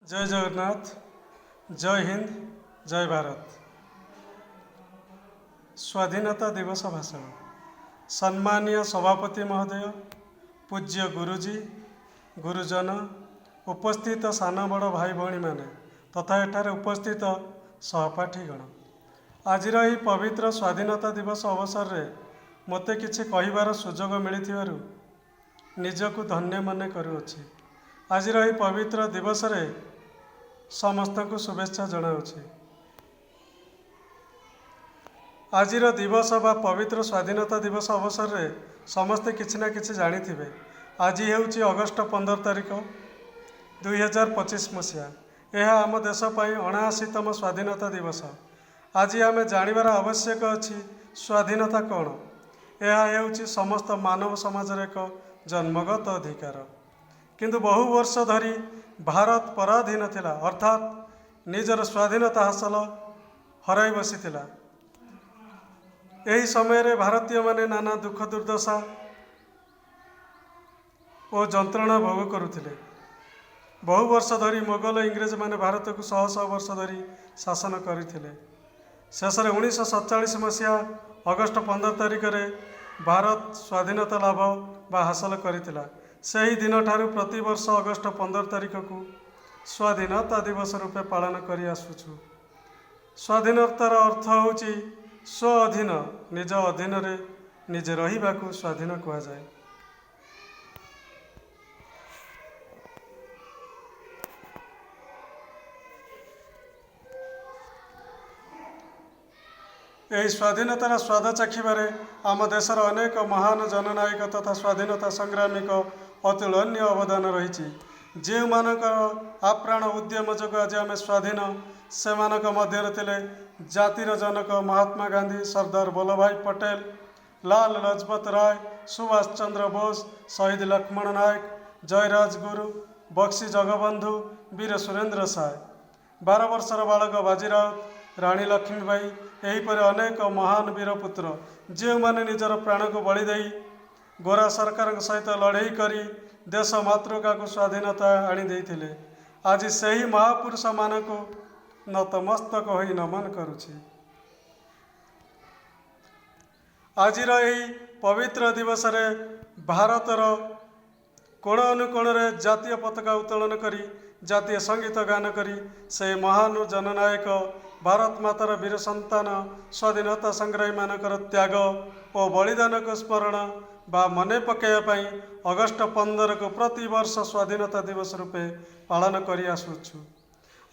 जय जगन्नाथ, जय हिंद, जय भारत। स्वाधीनता दिवस भाषण। सम्मानीय सभापति महोदय, पूज्य गुरुजी, गुरुजन, उपस्थित सान बड़ भाई भाई मैंने तथा एठारे उपस्थित सहपाठीगण, आज पवित्र स्वाधीनता दिवस अवसर में मते किछि कहिबार सुजोग मिलिथिबारु निजकु धन्य मने करुअछि। आज पवित्र दिवस रे समस्त को शुभेच्छा जनाऊँगी। आज दिवस बा पवित्र स्वाधीनता दिवस अवसर में समस्ते किछि ना किछि जानिथिबे। आज हेउछि अगस्ट 15 तारिख 2025 मसीहा। यह आम देश पई 79तम स्वाधीनता दिवस। आज आम जानिबार आवश्यक अछि स्वाधीनता कौन। यह हेउछि समस्त मानव समाजर एक जन्मगत अधिकार, किंतु बहु वर्ष धरी भारत पराधीन थिला, अर्थात निजर स्वाधीनता हासिल हराई बसीथिला। एही समय रे भारतीय माने नाना दुख दुर्दशा और जंत्रणा भोग करुथिले। बहु वर्ष धरी मोगल इंग्रेज माने भारत को शह शह वर्ष धरी शासन करथिले। शेष में 1947 मसीहा अगस्ट 15 तारिख रे भारत स्वाधीनता लाभ बा हासिल करथिला। सही दिन ठारू प्रति वर्ष अगस्ट 15 तारिख को स्वाधीनता दिवस रूपे पालन करि आसुछु। स्वाधीनतार अर्थ होची स्व अधीन, निज अधीन रे निजे रहिबाकू स्वाधीन कहा जाए। यही स्वाधीनतार स्वाद चाखिबारे आम देशर अनेक महान जननायक तथा स्वाधीनता संग्रामी अतुलनीय अवदान रही। जो मानकर आप्राण उद्यम जो आज आम स्वाधीन से मध्य थिले जातिर जनक महात्मा गांधी, सरदार वल्लभ भाई पटेल, लाल लजपत राय, सुभाष चंद्र बोस, शहीद लक्ष्मण नायक, जय राजगुरु, बक्सी जगबंधु, वीर सुरेंद्र साय, 12 वर्षर बालक बाजीराउत, राणी लक्ष्मीबाई, एहीपरि अनेक महान वीरपुत्र जो माने निजर प्राण को बलि देई गोरा सरकार सहित लड़ई करी देश मातृका को स्वाधीनता आनी देइथिले। आज सही महापुरुष मान को नतमस्तक होई नमन करुछि। आज यही पवित्र दिवस रे भारतर कोण अनुकोण रे जातीय पताका उत्तोलन करी जातीय संगीत गान करी से महान जननायक भारत मातार वीर संतान स्वाधीनता संग्रामी मानकर त्याग और बलिदान को स्मरण बा मने पकाइवाई अगस्ट 15 को प्रति वर्ष स्वाधीनता दिवस रूपे पालन करि आसुछु।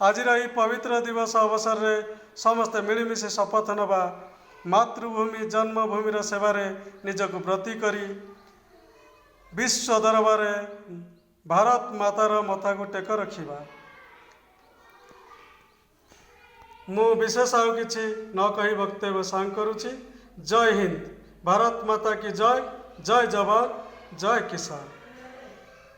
आज यही पवित्र दिवस अवसर रे समस्ते मिलमिशि शपथ नवा मातृभूमि जन्मभूमिर सेवारे निजको ब्रती करी विश्व दरबार भारत मातार मथा को टेक रखिबा। मु विशेष आउ किछि न कही वक्तव्य सांग करुछि। जय हिंद, भारत माता की जय, जय जवान, जय किसान।